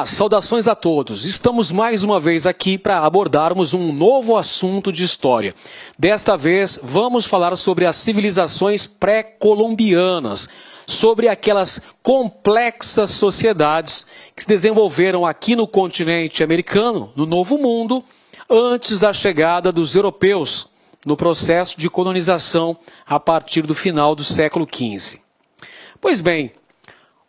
Olá, saudações a todos. Estamos mais uma vez aqui para abordarmos um novo assunto de história. Desta vez, vamos falar sobre as civilizações pré-colombianas, sobre aquelas complexas sociedades que se desenvolveram aqui no continente americano, no Novo Mundo, antes da chegada dos europeus, no processo de colonização a partir do final do século XV. Pois bem,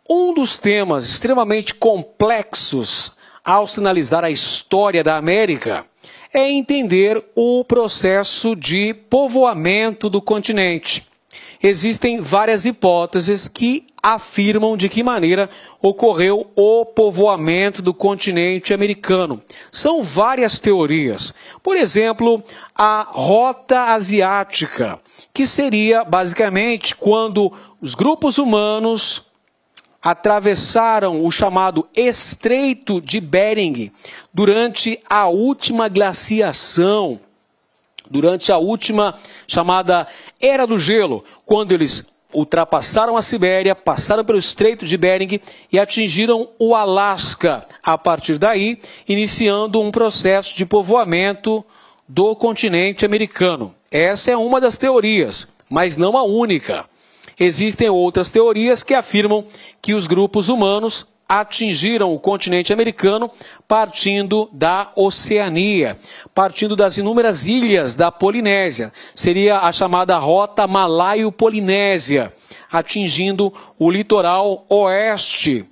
um dos temas extremamente complexos ao se analisar a história da América é entender o processo de povoamento do continente. Existem várias hipóteses que afirmam de que maneira ocorreu o povoamento do continente americano. São várias teorias. Por exemplo, a Rota Asiática, que seria basicamente quando os grupos humanos atravessaram o chamado Estreito de Bering durante a última glaciação, durante a última chamada Era do Gelo, quando eles ultrapassaram a Sibéria, passaram pelo Estreito de Bering e atingiram o Alasca. A partir daí, iniciando um processo de povoamento do continente americano. Essa é uma das teorias, mas não a única. Existem outras teorias que afirmam que os grupos humanos atingiram o continente americano partindo da Oceania, partindo das inúmeras ilhas da Polinésia. Seria a chamada Rota Malaio-Polinésia, atingindo o litoral oeste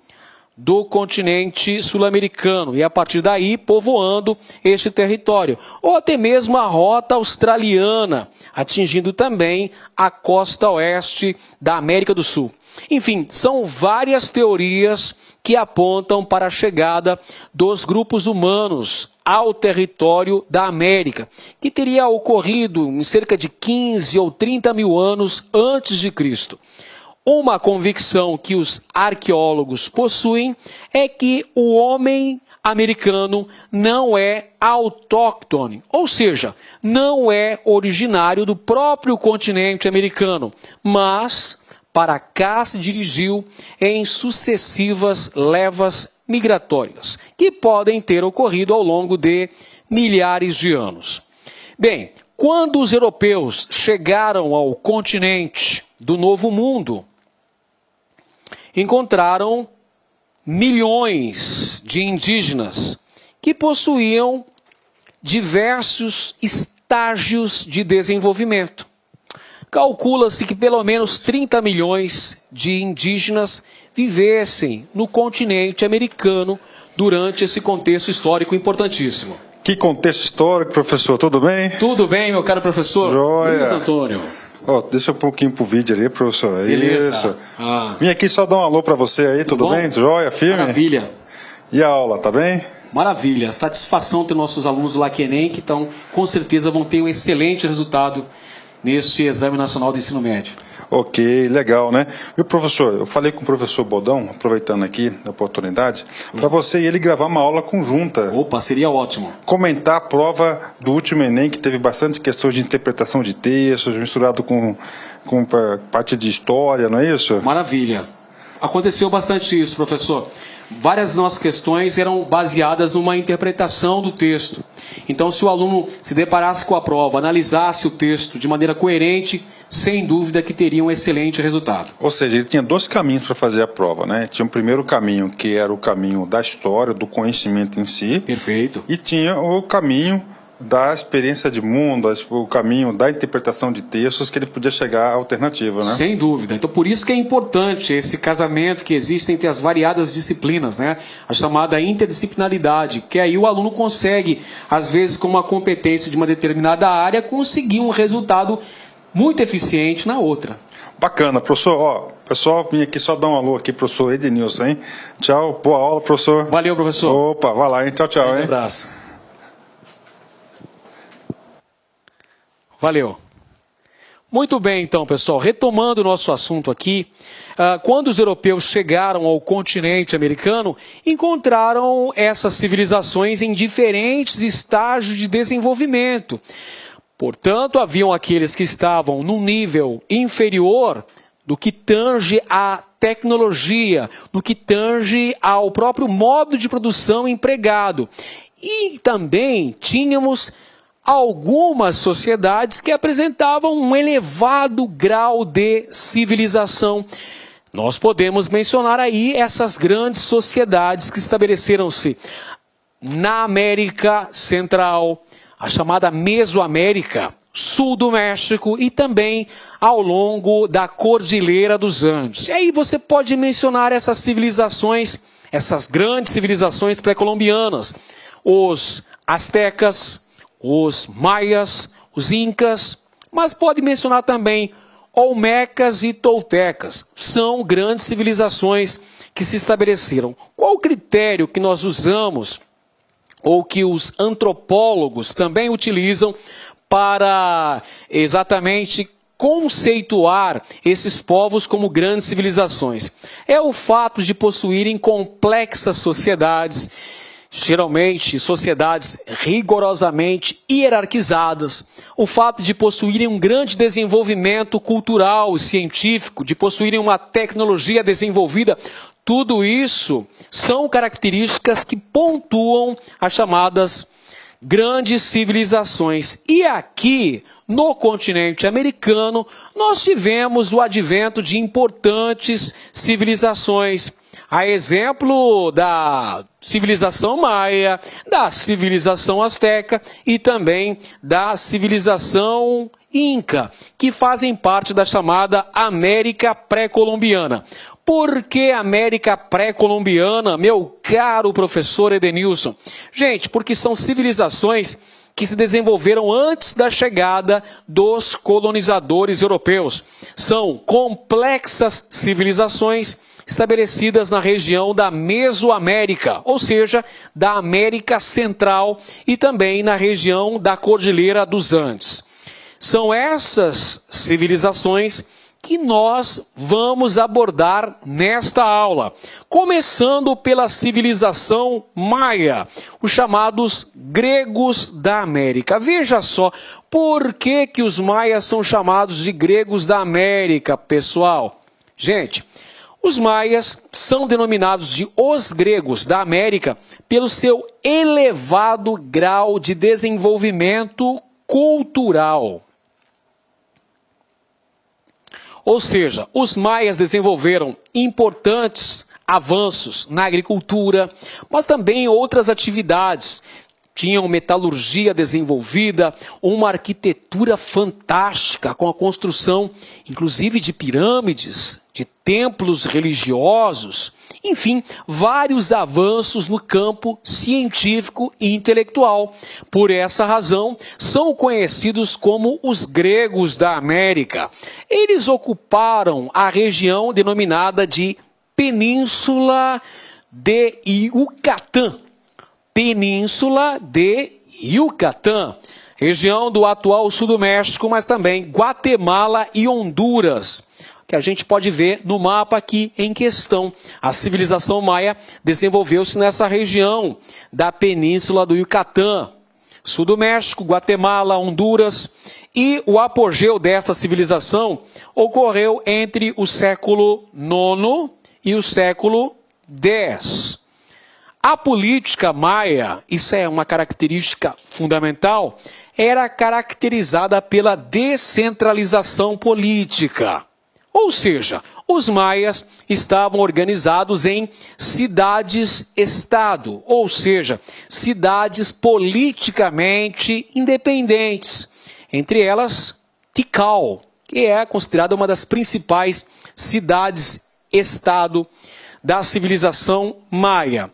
do continente sul-americano e a partir daí povoando este território. Ou até mesmo a Rota Australiana, atingindo também a costa oeste da América do Sul. Enfim, são várias teorias que apontam para a chegada dos grupos humanos ao território da América, que teria ocorrido em cerca de 15 ou 30 mil anos antes de Cristo. Uma convicção que os arqueólogos possuem é que o homem americano não é autóctone, ou seja, não é originário do próprio continente americano, mas para cá se dirigiu em sucessivas levas migratórias, que podem ter ocorrido ao longo de milhares de anos. Bem, quando os europeus chegaram ao continente do Novo Mundo, encontraram milhões de indígenas que possuíam diversos estágios de desenvolvimento. Calcula-se que pelo menos 30 milhões de indígenas vivessem no continente americano durante esse contexto histórico importantíssimo. Que contexto histórico, professor? Tudo bem? Tudo bem, meu caro professor? Joia. Luiz Antônio. Deixa um pouquinho pro vídeo ali, professor. Beleza. Isso. Vim aqui só dar um alô para você aí, tudo bem? Joia, firme? Maravilha. E a aula, tá bem? Maravilha. Satisfação ter nossos alunos do LACENEM, que então, com certeza vão ter um excelente resultado neste Exame Nacional de Ensino Médio. Ok, legal, né? E o professor, eu falei com o professor Bodão, aproveitando aqui a oportunidade, para você e ele gravar uma aula conjunta. Opa, seria ótimo. Comentar a prova do último Enem, que teve bastante questões de interpretação de textos, misturado com parte de história, não é isso? Maravilha. Aconteceu bastante isso, professor. Várias nossas questões eram baseadas numa interpretação do texto. Então, se o aluno se deparasse com a prova, analisasse o texto de maneira coerente, sem dúvida que teria um excelente resultado. Ou seja, ele tinha dois caminhos para fazer a prova, né? Tinha o primeiro caminho, que era o caminho da história, do conhecimento em si. Perfeito. E tinha o caminho da experiência de mundo, o caminho da interpretação de textos, que ele podia chegar à alternativa, né? Sem dúvida. Então, por isso que é importante esse casamento que existe entre as variadas disciplinas, né? A chamada interdisciplinaridade, que aí o aluno consegue, às vezes, com uma competência de uma determinada área, conseguir um resultado muito eficiente na outra. Bacana, professor. Pessoal, vim aqui só dar um alô aqui, professor Edenilson, hein? Tchau, boa aula, professor. Valeu, professor. Opa, vai lá, hein? Tchau, tchau, hein? Um abraço. Valeu. Muito bem, então, pessoal. Retomando o nosso assunto aqui, quando os europeus chegaram ao continente americano, encontraram essas civilizações em diferentes estágios de desenvolvimento. Portanto, haviam aqueles que estavam num nível inferior do que tange a tecnologia, no que tange ao próprio modo de produção empregado. E também tínhamos algumas sociedades que apresentavam um elevado grau de civilização. Nós podemos mencionar aí essas grandes sociedades que estabeleceram-se na América Central, a chamada Mesoamérica, sul do México e também ao longo da Cordilheira dos Andes. E aí você pode mencionar essas civilizações, essas grandes civilizações pré-colombianas, os astecas, os maias, os incas, mas pode mencionar também olmecas e toltecas. São grandes civilizações que se estabeleceram. Qual o critério que nós usamos, ou que os antropólogos também utilizam para exatamente conceituar esses povos como grandes civilizações? É o fato de possuírem complexas sociedades, geralmente sociedades rigorosamente hierarquizadas, o fato de possuírem um grande desenvolvimento cultural e científico, de possuírem uma tecnologia desenvolvida, tudo isso são características que pontuam as chamadas grandes civilizações. E aqui, no continente americano, nós tivemos o advento de importantes civilizações, a exemplo da civilização maia, da civilização asteca e também da civilização inca, que fazem parte da chamada América pré-colombiana. Por que América pré-colombiana, meu caro professor Edenilson? Gente, porque são civilizações que se desenvolveram antes da chegada dos colonizadores europeus. São complexas civilizações estabelecidas na região da Mesoamérica, ou seja, da América Central e também na região da Cordilheira dos Andes. São essas civilizações que nós vamos abordar nesta aula, começando pela civilização maia, os chamados gregos da América. Veja só, por que os maias são chamados de gregos da América, pessoal? Gente, os maias são denominados de os gregos da América pelo seu elevado grau de desenvolvimento cultural. Ou seja, os maias desenvolveram importantes avanços na agricultura, mas também em outras atividades. Tinham metalurgia desenvolvida, uma arquitetura fantástica com a construção, inclusive, de pirâmides, de templos religiosos, enfim, vários avanços no campo científico e intelectual. Por essa razão, são conhecidos como os gregos da América. Eles ocuparam a região denominada de Península de Yucatán. Península de Yucatán, região do atual sul do México, mas também Guatemala e Honduras, que a gente pode ver no mapa aqui em questão. A civilização maia desenvolveu-se nessa região da Península do Yucatán, sul do México, Guatemala, Honduras, e o apogeu dessa civilização ocorreu entre o século IX e o século X. A política maia, isso é uma característica fundamental, era caracterizada pela descentralização política. Ou seja, os maias estavam organizados em cidades-estado, ou seja, cidades politicamente independentes. Entre elas, Tikal, que é considerada uma das principais cidades-estado da civilização maia.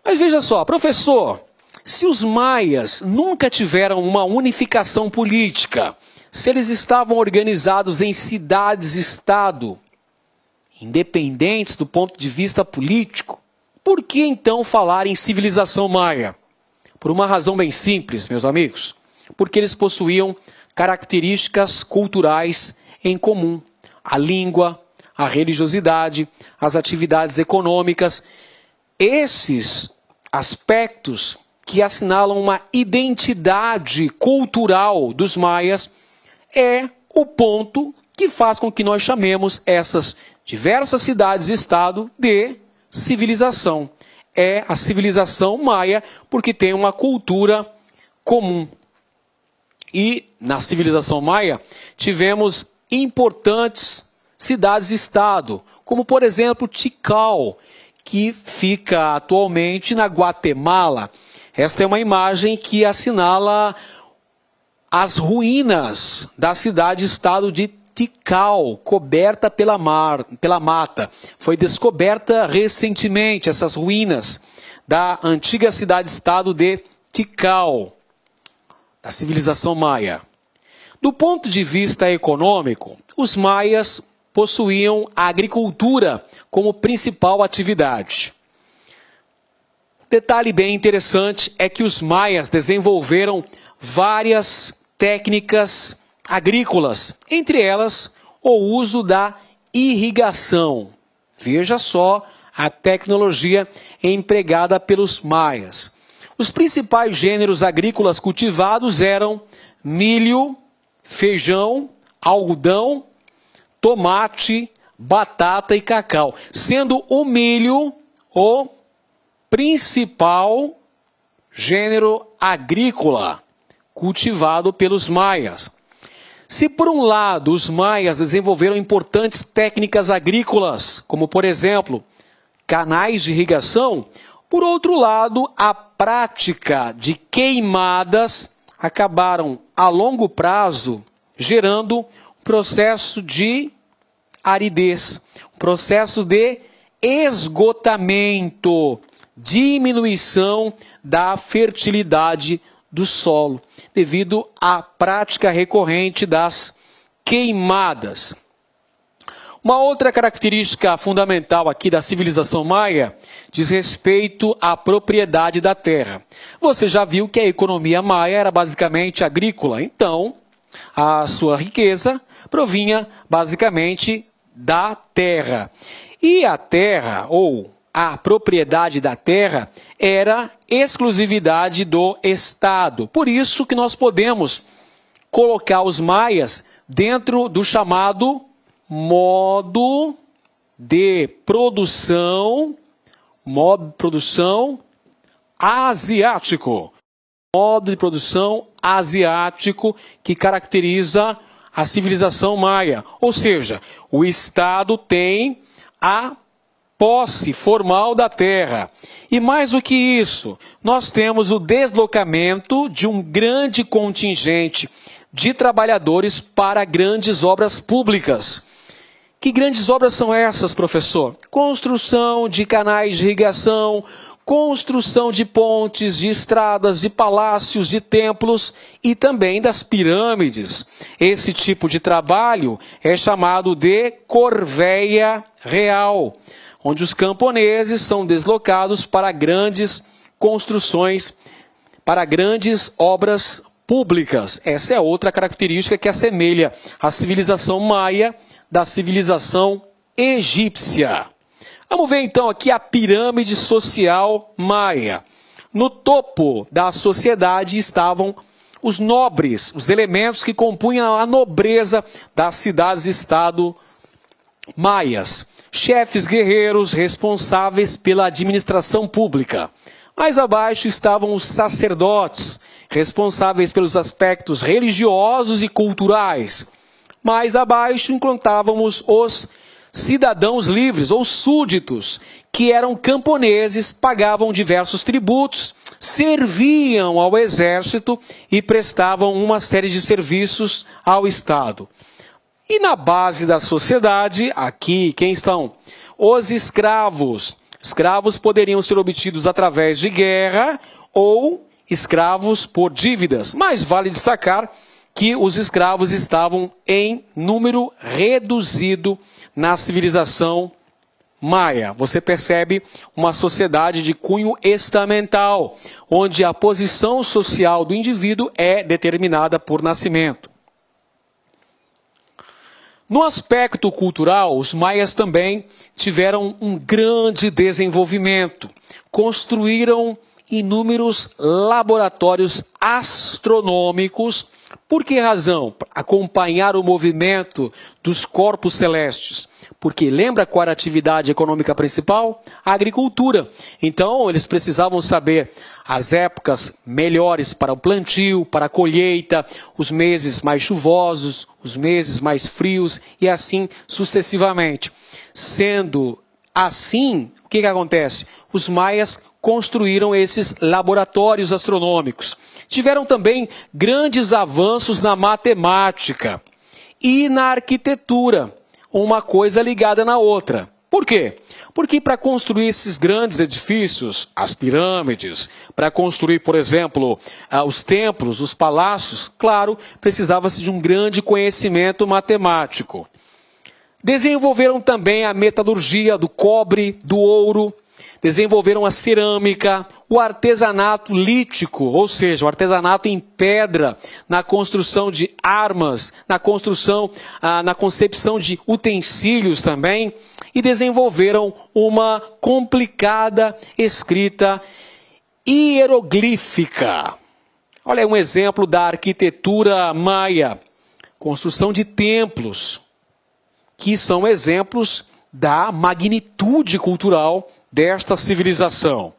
Mas veja só, professor, se os maias nunca tiveram uma unificação política, se eles estavam organizados em cidades-estado, independentes do ponto de vista político, por que então falar em civilização maia? Por uma razão bem simples, meus amigos. Porque eles possuíam características culturais em comum. A língua, a religiosidade, as atividades econômicas. Esses aspectos que assinalam uma identidade cultural dos maias é o ponto que faz com que nós chamemos essas diversas cidades-estado de civilização. É a civilização maia porque tem uma cultura comum. E na civilização maia tivemos importantes cidades-estado, como por exemplo Tikal, que fica atualmente na Guatemala. Esta é uma imagem que assinala as ruínas da cidade-estado de Tikal, coberta pela mata. Foi descoberta recentemente essas ruínas da antiga cidade-estado de Tikal, da civilização maia. Do ponto de vista econômico, os maias possuíam a agricultura como principal atividade. Detalhe bem interessante é que os maias desenvolveram várias técnicas agrícolas, entre elas o uso da irrigação. Veja só a tecnologia empregada pelos maias. Os principais gêneros agrícolas cultivados eram milho, feijão, algodão, tomate, batata e cacau, sendo o milho o principal gênero agrícola cultivado pelos maias. Se por um lado os maias desenvolveram importantes técnicas agrícolas, como por exemplo, canais de irrigação, por outro lado, a prática de queimadas acabaram a longo prazo gerando um processo de aridez, um processo de esgotamento, diminuição da fertilidade do solo, devido à prática recorrente das queimadas. Uma outra característica fundamental aqui da civilização maia diz respeito à propriedade da terra. Você já viu que a economia maia era basicamente agrícola, então a sua riqueza provinha basicamente da terra. E a terra, ou a propriedade da terra, era exclusividade do Estado. Por isso que nós podemos colocar os maias dentro do chamado modo de produção asiático. Modo de produção asiático que caracteriza a civilização maia. Ou seja, o Estado tem a posse formal da terra. E mais do que isso, nós temos o deslocamento de um grande contingente de trabalhadores para grandes obras públicas. Que grandes obras são essas, professor? Construção de canais de irrigação, construção de pontes, de estradas, de palácios, de templos e também das pirâmides. Esse tipo de trabalho é chamado de corveia real, onde os camponeses são deslocados para grandes construções, para grandes obras públicas. Essa é outra característica que assemelha a civilização maia da civilização egípcia. Vamos ver então aqui a pirâmide social maia. No topo da sociedade estavam os nobres, os elementos que compunham a nobreza das cidades-estado maias. Chefes guerreiros responsáveis pela administração pública. Mais abaixo estavam os sacerdotes, responsáveis pelos aspectos religiosos e culturais. Mais abaixo encontrávamos os cidadãos livres, ou súditos, que eram camponeses, pagavam diversos tributos, serviam ao exército e prestavam uma série de serviços ao Estado. E na base da sociedade, aqui, quem estão? Os escravos. Escravos poderiam ser obtidos através de guerra ou escravos por dívidas. Mas vale destacar que os escravos estavam em número reduzido na civilização maia. Você percebe uma sociedade de cunho estamental, onde a posição social do indivíduo é determinada por nascimento. No aspecto cultural, os maias também tiveram um grande desenvolvimento. Construíram inúmeros laboratórios astronômicos. Por que razão? Acompanhar o movimento dos corpos celestes. Porque lembra qual era a atividade econômica principal? A agricultura. Então, eles precisavam saber as épocas melhores para o plantio, para a colheita, os meses mais chuvosos, os meses mais frios e assim sucessivamente. Sendo assim, o que acontece? Os maias construíram esses laboratórios astronômicos. Tiveram também grandes avanços na matemática e na arquitetura, uma coisa ligada na outra. Por quê? Porque para construir esses grandes edifícios, as pirâmides, para construir, por exemplo, os templos, os palácios, claro, precisava-se de um grande conhecimento matemático. Desenvolveram também a metalurgia do cobre, do ouro, desenvolveram a cerâmica, o artesanato lítico, ou seja, o artesanato em pedra, na construção de armas, na concepção de utensílios também, e desenvolveram uma complicada escrita hieroglífica. Olha um exemplo da arquitetura maia, construção de templos, que são exemplos da magnitude cultural desta civilização.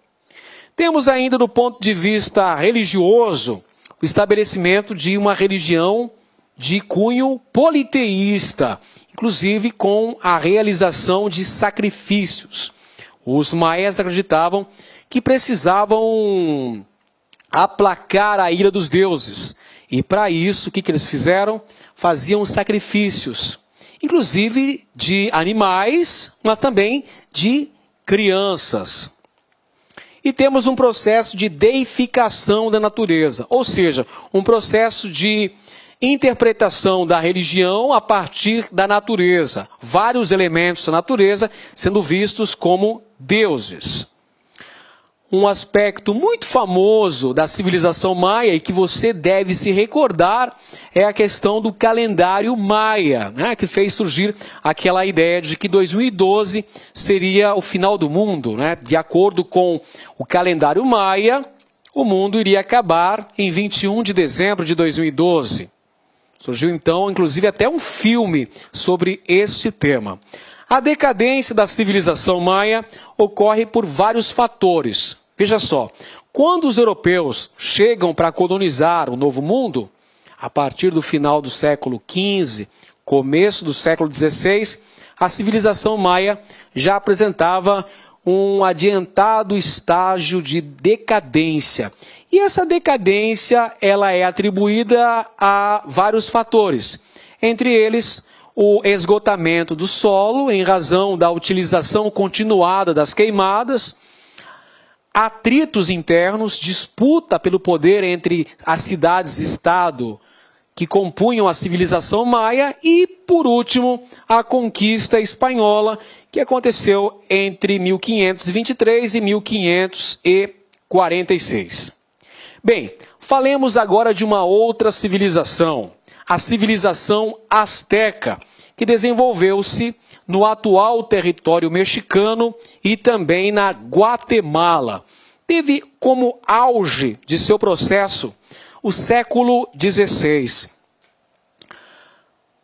Temos ainda, do ponto de vista religioso, o estabelecimento de uma religião de cunho politeísta, inclusive com a realização de sacrifícios. Os maias acreditavam que precisavam aplacar a ira dos deuses. E para isso, o que eles fizeram? Faziam sacrifícios, inclusive de animais, mas também de crianças. E temos um processo de deificação da natureza, ou seja, um processo de interpretação da religião a partir da natureza. Vários elementos da natureza sendo vistos como deuses. Um aspecto muito famoso da civilização maia e que você deve se recordar é a questão do calendário maia, né, que fez surgir aquela ideia de que 2012 seria o final do mundo, né? De acordo com o calendário maia, o mundo iria acabar em 21 de dezembro de 2012. Surgiu então, inclusive, até um filme sobre este tema. A decadência da civilização maia ocorre por vários fatores. Veja só, quando os europeus chegam para colonizar o Novo Mundo, a partir do final do século XV, começo do século XVI, a civilização maia já apresentava um adiantado estágio de decadência. E essa decadência ela é atribuída a vários fatores, entre eles o esgotamento do solo em razão da utilização continuada das queimadas, atritos internos, disputa pelo poder entre as cidades-estado que compunham a civilização maia e, por último, a conquista espanhola que aconteceu entre 1523 e 1546. Bem, falemos agora de uma outra civilização, a civilização asteca, que desenvolveu-se no atual território mexicano e também na Guatemala. Teve como auge de seu processo o século XVI.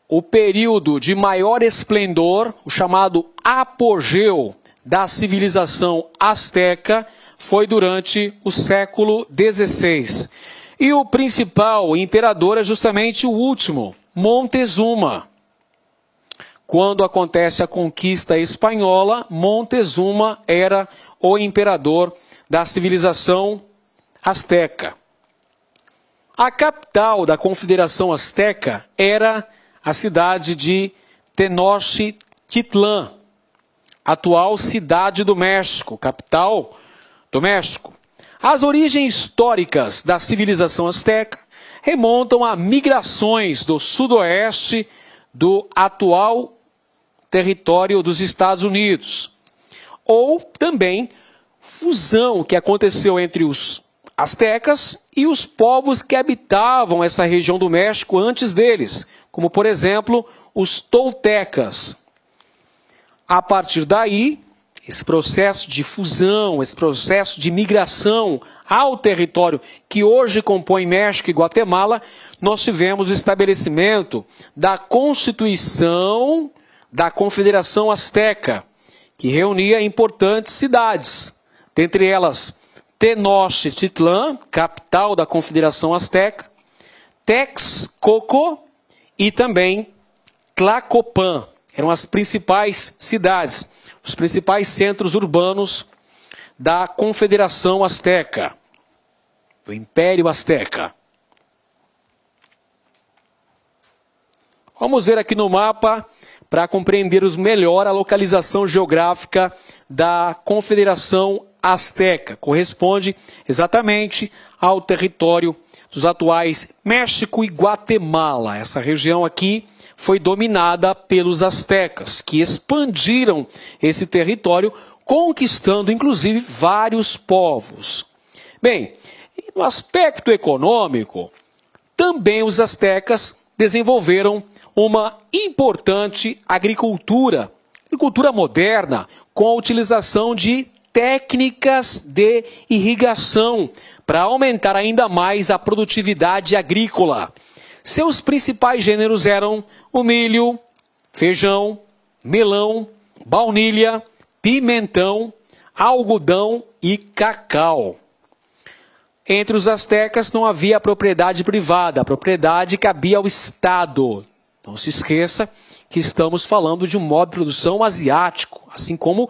O período de maior esplendor, o chamado apogeu da civilização asteca, foi durante o século XVI. E o principal imperador é justamente o último, Montezuma. Quando acontece a conquista espanhola, Montezuma era o imperador da civilização asteca. A capital da Confederação Asteca era a cidade de Tenochtitlan, atual cidade do México, capital do México. As origens históricas da civilização asteca remontam a migrações do sudoeste do atual território dos Estados Unidos, ou também fusão que aconteceu entre os astecas e os povos que habitavam essa região do México antes deles, como por exemplo os toltecas. A partir daí, esse processo de fusão, esse processo de migração ao território que hoje compõe México e Guatemala, nós tivemos o estabelecimento da Constituição da Confederação Azteca, que reunia importantes cidades, dentre elas Tenochtitlan, capital da Confederação Azteca, Texcoco e também Tlacopan. Eram as principais cidades, os principais centros urbanos da Confederação Azteca, do Império Azteca. Vamos ver aqui no mapa para compreendermos melhor a localização geográfica da Confederação Azteca. Corresponde exatamente ao território dos atuais México e Guatemala. Essa região aqui foi dominada pelos astecas, que expandiram esse território, conquistando inclusive vários povos. Bem, no aspecto econômico, também os astecas desenvolveram uma importante agricultura moderna, com a utilização de técnicas de irrigação para aumentar ainda mais a produtividade agrícola. Seus principais gêneros eram o milho, feijão, melão, baunilha, pimentão, algodão e cacau. Entre os astecas não havia propriedade privada, a propriedade cabia ao Estado. Não se esqueça que estamos falando de um modo de produção asiático, assim como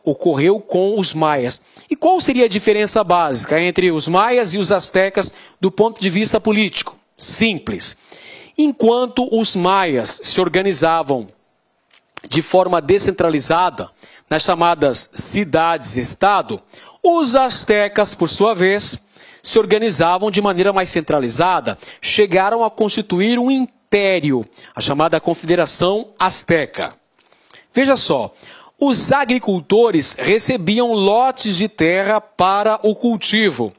ocorreu com os maias. E qual seria a diferença básica entre os maias e os astecas do ponto de vista político? Simples. Enquanto os maias se organizavam de forma descentralizada, nas chamadas cidades-estado, os astecas, por sua vez, se organizavam de maneira mais centralizada, chegaram a constituir um império, a chamada Confederação Azteca. Veja só, os agricultores recebiam lotes de terra para o cultivo,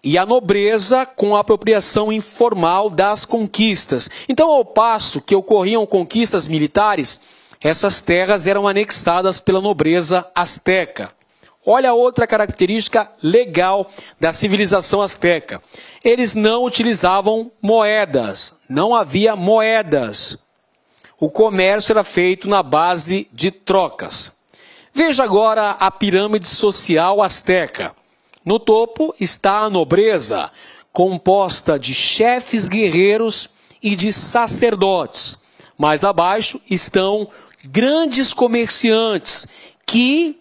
e a nobreza com a apropriação informal das conquistas. Então, ao passo que ocorriam conquistas militares, essas terras eram anexadas pela nobreza azteca. Olha outra característica legal da civilização azteca. Eles não utilizavam moedas, não havia moedas. O comércio era feito na base de trocas. Veja agora a pirâmide social azteca. No topo está a nobreza, composta de chefes guerreiros e de sacerdotes. Mais abaixo estão grandes comerciantes que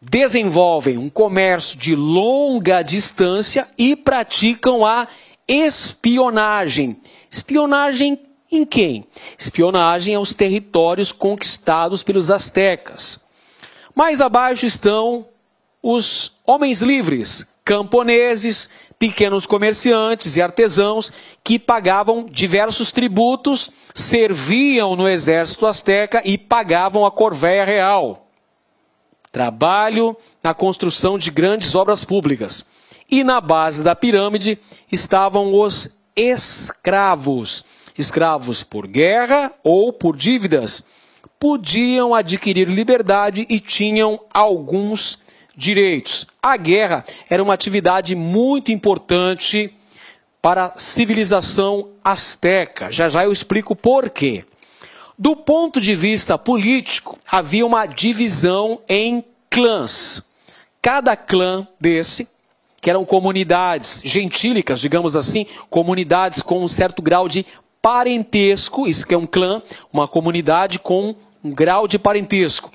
desenvolvem um comércio de longa distância e praticam a espionagem. Espionagem em quem? Espionagem aos territórios conquistados pelos astecas. Mais abaixo estão os homens livres, camponeses, pequenos comerciantes e artesãos que pagavam diversos tributos, serviam no exército asteca e pagavam a corvéia real. Trabalho na construção de grandes obras públicas. E na base da pirâmide estavam os escravos. Escravos por guerra ou por dívidas. Podiam adquirir liberdade e tinham alguns direitos. A guerra era uma atividade muito importante para a civilização asteca. Já já eu explico por quê. Do ponto de vista político, havia uma divisão em clãs. Cada clã desse, que eram comunidades gentílicas, digamos assim, comunidades com um certo grau de parentesco, isso que é um clã, uma comunidade com um grau de parentesco.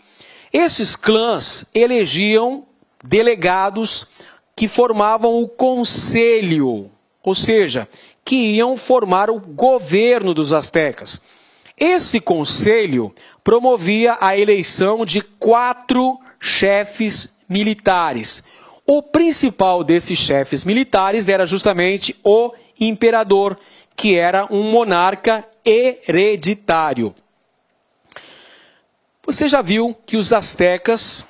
Esses clãs elegiam delegados que formavam o conselho, ou seja, que iam formar o governo dos astecas. Esse conselho promovia a eleição de 4 chefes militares. O principal desses chefes militares era justamente o imperador, que era um monarca hereditário. Você já viu que os astecas,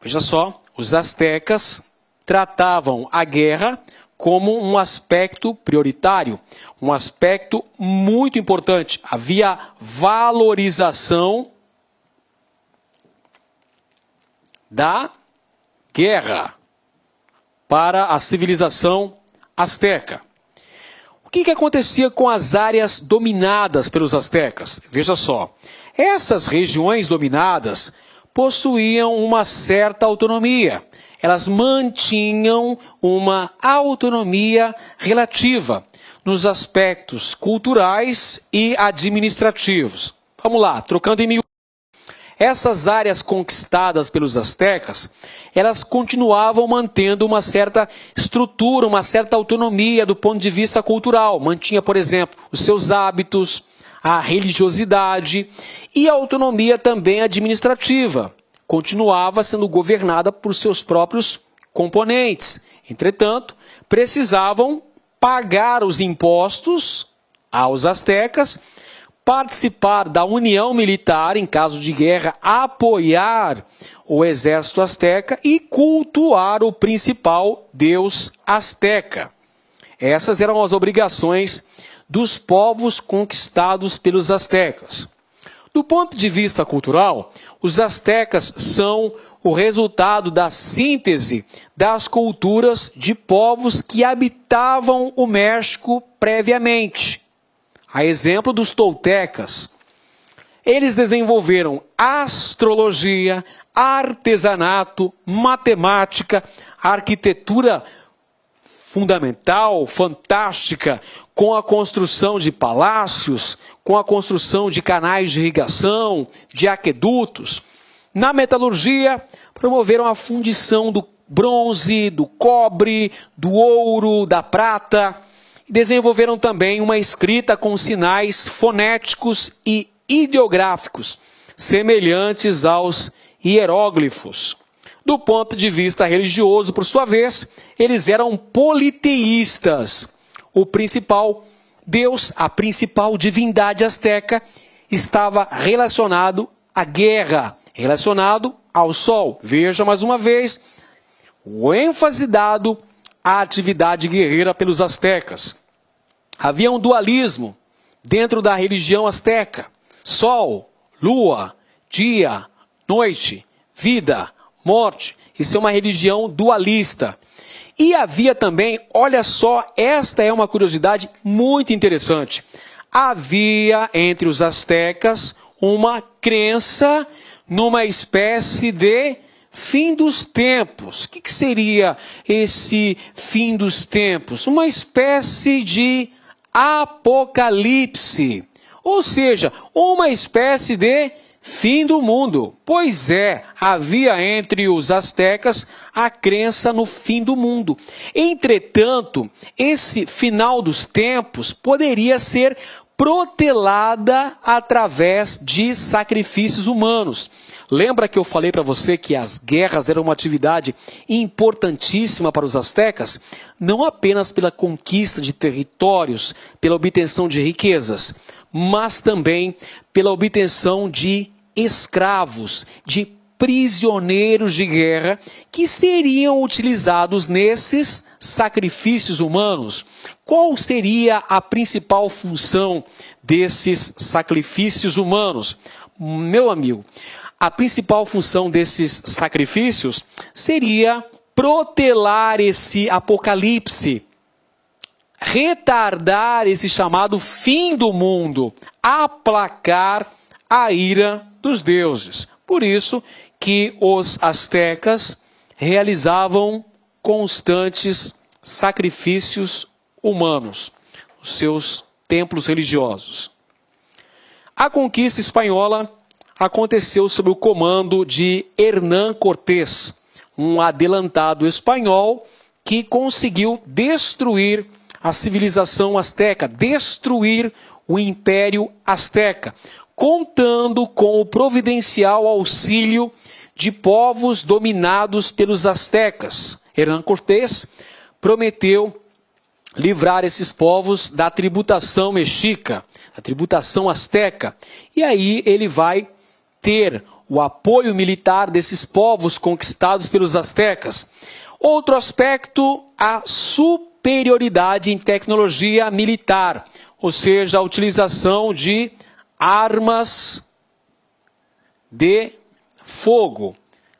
veja só, os astecas tratavam a guerra como um aspecto prioritário, um aspecto muito importante. Havia valorização da guerra para a civilização asteca. O que acontecia com as áreas dominadas pelos astecas? Veja só, essas regiões dominadas possuíam uma certa autonomia. Elas mantinham uma autonomia relativa nos aspectos culturais e administrativos. Vamos lá, trocando em miúdos. Essas áreas conquistadas pelos astecas, elas continuavam mantendo uma certa estrutura, uma certa autonomia do ponto de vista cultural. Mantinha, por exemplo, os seus hábitos, a religiosidade e a autonomia também administrativa. Continuava sendo governada por seus próprios componentes. Entretanto, precisavam pagar os impostos aos astecas, participar da união militar em caso de guerra, apoiar o exército asteca e cultuar o principal deus asteca. Essas eram as obrigações dos povos conquistados pelos astecas. Do ponto de vista cultural, os astecas são o resultado da síntese das culturas de povos que habitavam o México previamente. A exemplo dos toltecas, eles desenvolveram astrologia, artesanato, matemática, arquitetura fundamental, fantástica, com a construção de palácios, com a construção de canais de irrigação, de aquedutos. Na metalurgia, promoveram a fundição do bronze, do cobre, do ouro, da prata. Desenvolveram também uma escrita com sinais fonéticos e ideográficos, semelhantes aos hieróglifos. Do ponto de vista religioso, por sua vez, eles eram politeístas. O principal deus, a principal divindade asteca, estava relacionado à guerra, relacionado ao sol. Veja mais uma vez o ênfase dado à atividade guerreira pelos astecas. Havia um dualismo dentro da religião asteca: sol, lua, dia, noite, vida, morte. Isso é uma religião dualista. E havia também, olha só, esta é uma curiosidade muito interessante. Havia entre os astecas uma crença numa espécie de fim dos tempos. O que seria esse fim dos tempos? Uma espécie de apocalipse, ou seja, uma espécie de fim do mundo. Pois é, havia entre os astecas a crença no fim do mundo. Entretanto, esse final dos tempos poderia ser protelada através de sacrifícios humanos. Lembra que eu falei para você que as guerras eram uma atividade importantíssima para os astecas? Não apenas pela conquista de territórios, pela obtenção de riquezas, mas também pela obtenção de escravos, de prisioneiros de guerra que seriam utilizados nesses sacrifícios humanos. Qual seria a principal função desses sacrifícios humanos? Meu amigo, a principal função desses sacrifícios seria protelar esse apocalipse, retardar esse chamado fim do mundo, aplacar a ira dos deuses. Por isso que os astecas realizavam constantes sacrifícios humanos, os seus templos religiosos. A conquista espanhola aconteceu sob o comando de Hernán Cortés, um adelantado espanhol que conseguiu destruir a civilização asteca, destruir o Império Azteca, contando com o providencial auxílio de povos dominados pelos astecas. Hernán Cortés prometeu livrar esses povos da tributação mexica, da tributação asteca, e aí ele vai ter o apoio militar desses povos conquistados pelos astecas. Outro aspecto, a superioridade em tecnologia militar, ou seja, a utilização de armas de fogo,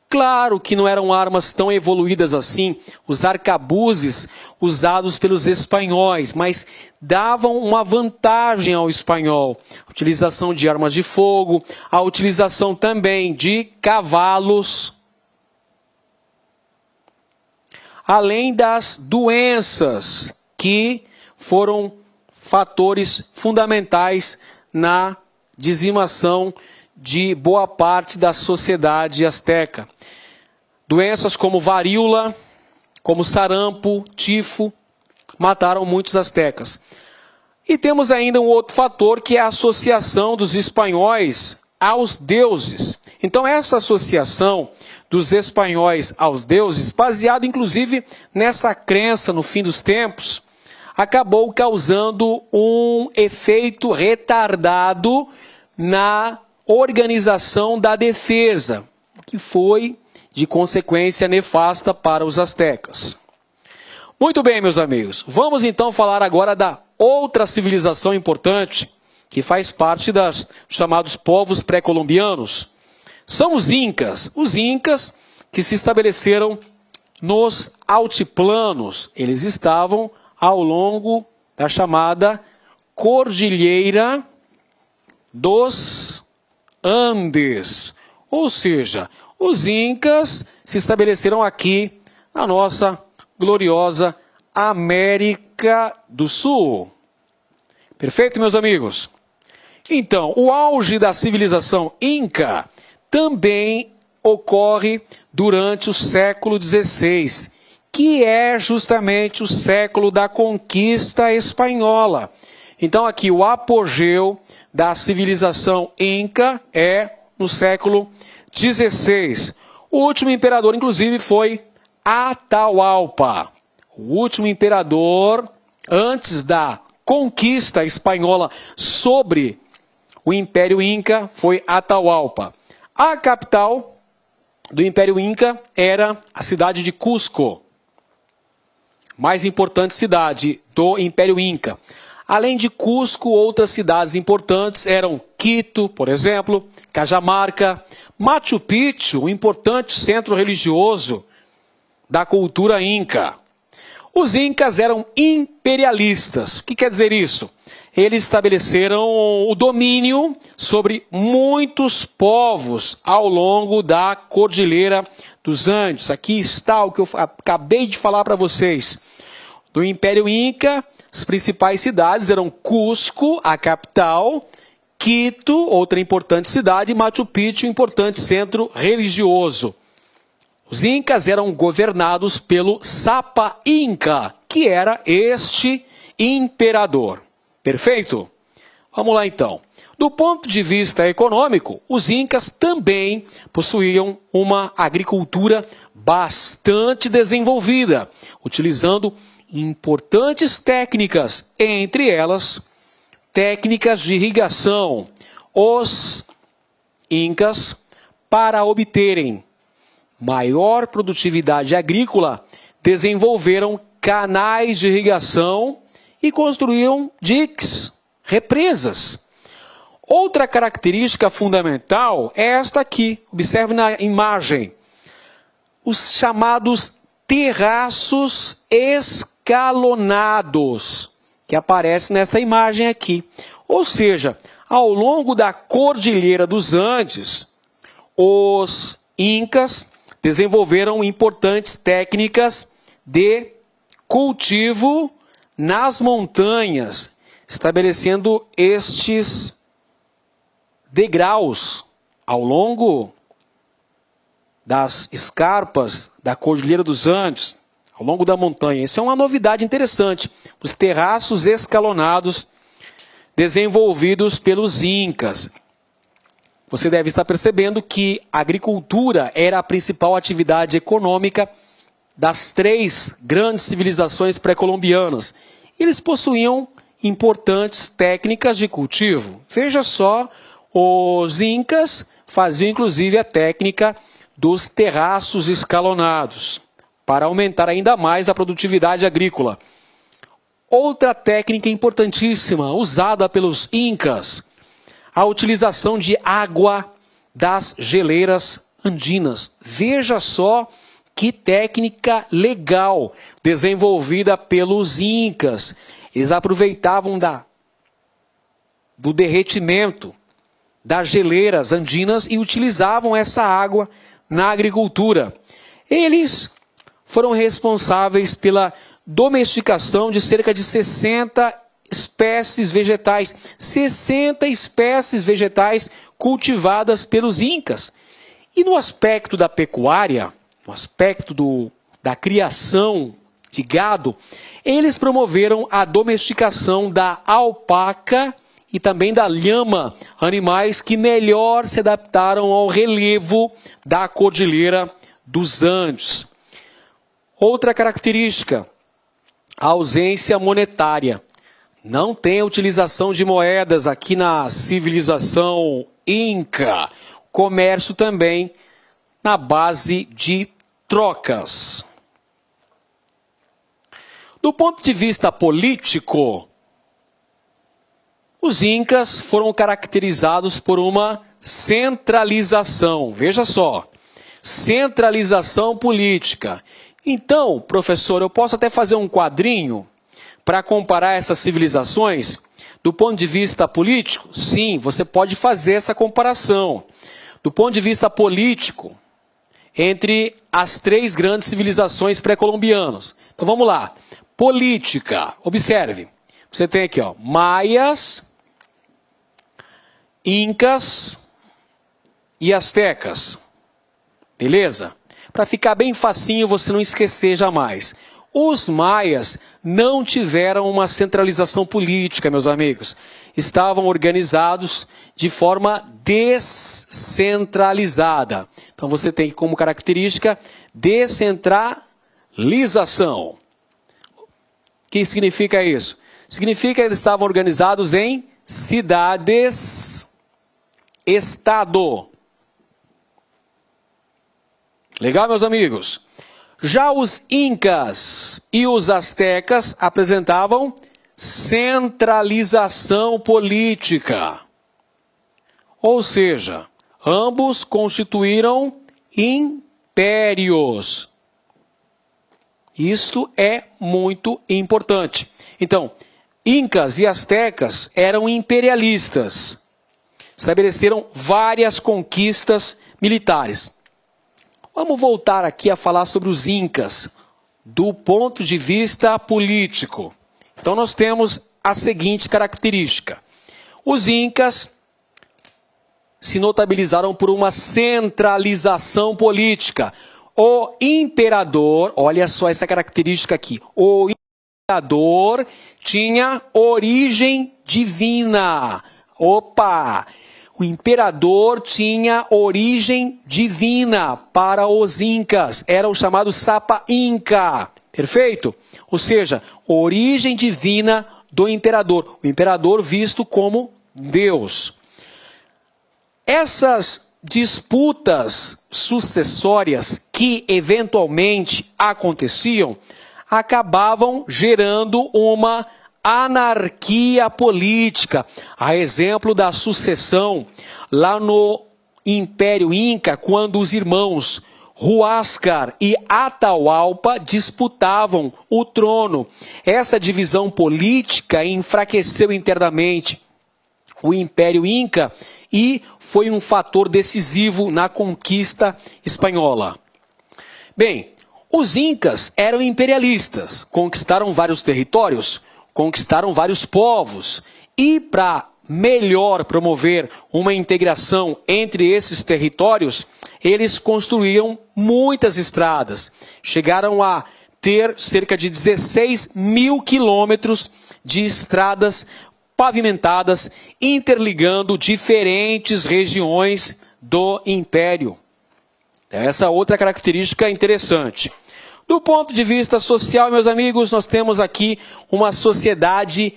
Claro que não eram armas tão evoluídas assim, os arcabuzes usados pelos espanhóis, mas davam uma vantagem ao espanhol. A utilização de armas de fogo, a utilização também de cavalos, além das doenças que foram fatores fundamentais na dizimação de boa parte da sociedade asteca. Doenças como varíola, como sarampo, tifo, mataram muitos astecas. E temos ainda um outro fator, que é a associação dos espanhóis aos deuses. Então essa associação dos espanhóis aos deuses, baseado inclusive nessa crença no fim dos tempos, acabou causando um efeito retardado na organização da defesa, que foi de consequência nefasta para os astecas. Muito bem, meus amigos, vamos então falar agora da outra civilização importante que faz parte dos chamados povos pré-colombianos. São os Incas. Os Incas que se estabeleceram nos altiplanos. Eles estavam ao longo da chamada Cordilheira dos Andes. Ou seja, os Incas se estabeleceram aqui na nossa gloriosa América do Sul. Perfeito, meus amigos? Então, o auge da civilização Inca também ocorre durante o século XVI, que é justamente o século da conquista espanhola. Então, aqui o apogeu da civilização Inca é no século XVI. O último imperador, inclusive, foi Atahualpa. O último imperador, antes da conquista espanhola sobre o Império Inca, foi Atahualpa. A capital do Império Inca era a cidade de Cusco, mais importante cidade do Império Inca. Além de Cusco, outras cidades importantes eram Quito, por exemplo, Cajamarca, Machu Picchu, um importante centro religioso da cultura inca. Os incas eram imperialistas. O que quer dizer isso? Eles estabeleceram o domínio sobre muitos povos ao longo da Cordilheira dos Andes. Aqui está o que eu acabei de falar para vocês. Do Império Inca, as principais cidades eram Cusco, a capital, Quito, outra importante cidade, e Machu Picchu, importante centro religioso. Os incas eram governados pelo Sapa Inca, que era este imperador. Perfeito? Vamos lá então. Do ponto de vista econômico, os incas também possuíam uma agricultura bastante desenvolvida, utilizando importantes técnicas, entre elas técnicas de irrigação. Os incas, para obterem maior produtividade agrícola, desenvolveram canais de irrigação e construíram diques, represas. Outra característica fundamental é esta aqui, observe na imagem, os chamados terraços escalonados, que aparecem nesta imagem aqui. Ou seja, ao longo da Cordilheira dos Andes, os incas desenvolveram importantes técnicas de cultivo nas montanhas, estabelecendo estes degraus ao longo das escarpas da Cordilheira dos Andes, ao longo da montanha. Isso é uma novidade interessante. Os terraços escalonados desenvolvidos pelos incas. Você deve estar percebendo que a agricultura era a principal atividade econômica das três grandes civilizações pré-colombianas. Eles possuíam importantes técnicas de cultivo. Veja só, os incas faziam inclusive a técnica dos terraços escalonados, para aumentar ainda mais a produtividade agrícola. Outra técnica importantíssima usada pelos incas, a utilização de água das geleiras andinas. Veja só que técnica legal desenvolvida pelos incas. Eles aproveitavam do derretimento das geleiras andinas e utilizavam essa água na agricultura. Eles foram responsáveis pela domesticação de cerca de 60 espécies vegetais. 60 espécies vegetais cultivadas pelos incas. E no aspecto da pecuária, no aspecto da criação de gado, eles promoveram a domesticação da alpaca e também da lhama, animais que melhor se adaptaram ao relevo da Cordilheira dos Andes. Outra característica, a ausência monetária. Não tem a utilização de moedas aqui na civilização Inca. Comércio também na base de trocas. Do ponto de vista político, os incas foram caracterizados por uma centralização. Veja só, centralização política. Então, professor, eu posso até fazer um quadrinho para comparar essas civilizações do ponto de vista político? Sim, você pode fazer essa comparação. Do ponto de vista político, entre as três grandes civilizações pré-colombianas. Então vamos lá. Política. Observe. Você tem aqui, ó, maias, incas e astecas. Beleza? Para ficar bem facinho, você não esquecer jamais. Os maias não tiveram uma centralização política, meus amigos. Estavam organizados de forma descentralizada. Então você tem como característica descentralização. O que significa isso? Significa que eles estavam organizados em cidades-estado. Legal, meus amigos? Já os incas e os astecas apresentavam centralização política. Ou seja, ambos constituíram impérios. Isto é muito importante. Então, incas e astecas eram imperialistas. Estabeleceram várias conquistas militares. Vamos voltar aqui a falar sobre os incas, do ponto de vista político. Então nós temos a seguinte característica. Os incas se notabilizaram por uma centralização política. O imperador, olha só essa característica aqui, o imperador tinha origem divina. Opa! O imperador tinha origem divina para os incas. Era o chamado Sapa Inca. Perfeito? Ou seja, origem divina do imperador. O imperador visto como Deus. Essas disputas sucessórias que eventualmente aconteciam acabavam gerando uma anarquia política, a exemplo da sucessão lá no Império Inca, quando os irmãos Huáscar e Atahualpa disputavam o trono. Essa divisão política enfraqueceu internamente o Império Inca e foi um fator decisivo na conquista espanhola. Bem, os incas eram imperialistas, conquistaram vários territórios, conquistaram vários povos e para melhor promover uma integração entre esses territórios, eles construíam muitas estradas. Chegaram a ter cerca de 16 mil quilômetros de estradas pavimentadas, interligando diferentes regiões do Império. Essa outra característica interessante. Do ponto de vista social, meus amigos, nós temos aqui uma sociedade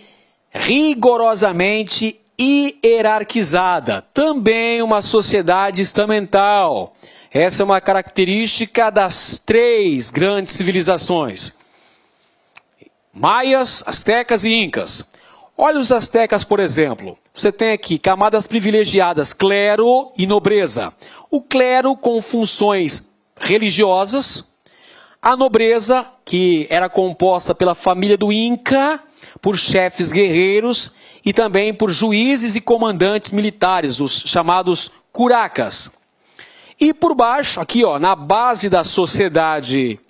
rigorosamente hierarquizada. Também uma sociedade estamental. Essa é uma característica das três grandes civilizações: maias, astecas e incas. Olha os astecas, por exemplo. Você tem aqui camadas privilegiadas, clero e nobreza. O clero com funções religiosas, a nobreza, que era composta pela família do Inca, por chefes guerreiros e também por juízes e comandantes militares, os chamados curacas. E por baixo, aqui ó, na base da sociedade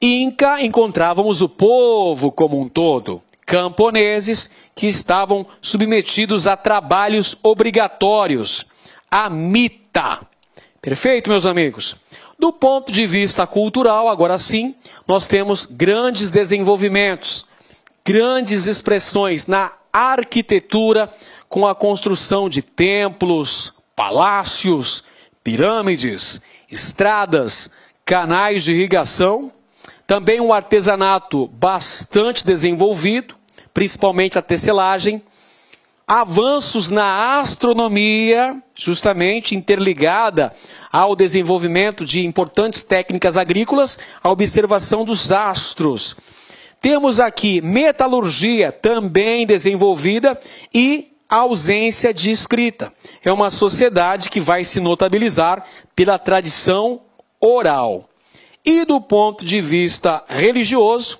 Inca, encontrávamos o povo como um todo, camponeses que estavam submetidos a trabalhos obrigatórios, a mita. Perfeito, meus amigos? Do ponto de vista cultural, agora sim, nós temos grandes desenvolvimentos, grandes expressões na arquitetura, com a construção de templos, palácios, pirâmides, estradas, canais de irrigação. Também um artesanato bastante desenvolvido, principalmente a tecelagem. Avanços na astronomia, justamente interligada ao desenvolvimento de importantes técnicas agrícolas, a observação dos astros. Temos aqui metalurgia também desenvolvida e ausência de escrita. É uma sociedade que vai se notabilizar pela tradição oral. E do ponto de vista religioso,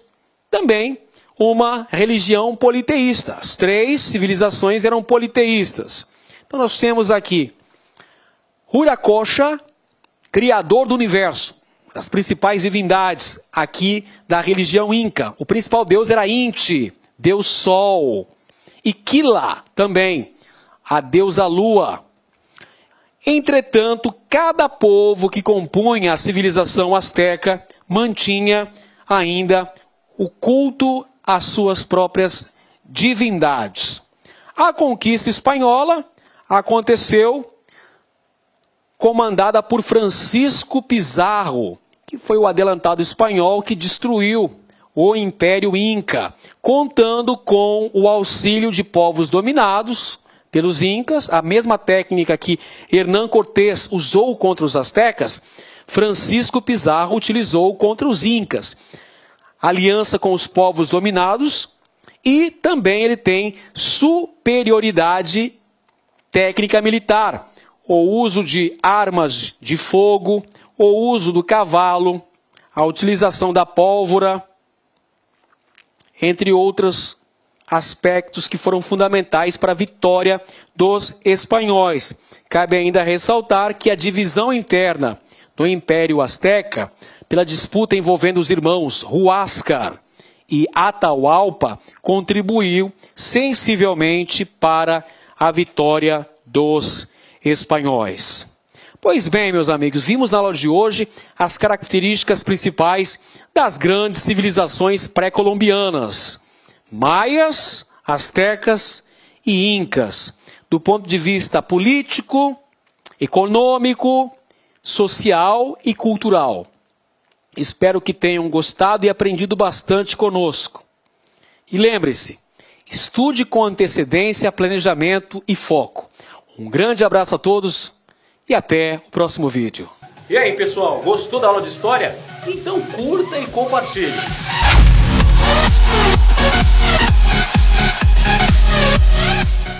também uma religião politeísta. As 3 civilizações eram politeístas. Então nós temos aqui Viracocha, criador do universo, as principais divindades aqui da religião Inca. O principal deus era Inti, deus Sol. E Quila também, a deusa Lua. Entretanto, cada povo que compunha a civilização asteca mantinha ainda o culto às suas próprias divindades. A conquista espanhola aconteceu comandada por Francisco Pizarro, que foi o adelantado espanhol que destruiu o Império Inca, contando com o auxílio de povos dominados pelos Incas, a mesma técnica que Hernán Cortés usou contra os astecas, Francisco Pizarro utilizou contra os Incas. Aliança com os povos dominados e também ele tem superioridade técnica militar, o uso de armas de fogo, o uso do cavalo, a utilização da pólvora, entre outros aspectos que foram fundamentais para a vitória dos espanhóis. Cabe ainda ressaltar que a divisão interna do Império Azteca, pela disputa envolvendo os irmãos Huáscar e Atahualpa, contribuiu sensivelmente para a vitória dos espanhóis. Pois bem, meus amigos, vimos na aula de hoje as características principais das grandes civilizações pré-colombianas: maias, astecas e incas, do ponto de vista político, econômico, social e cultural. Espero que tenham gostado e aprendido bastante conosco. E lembre-se, estude com antecedência, planejamento e foco. Um grande abraço a todos e até o próximo vídeo. E aí, pessoal, gostou da aula de história? Então curta e compartilhe.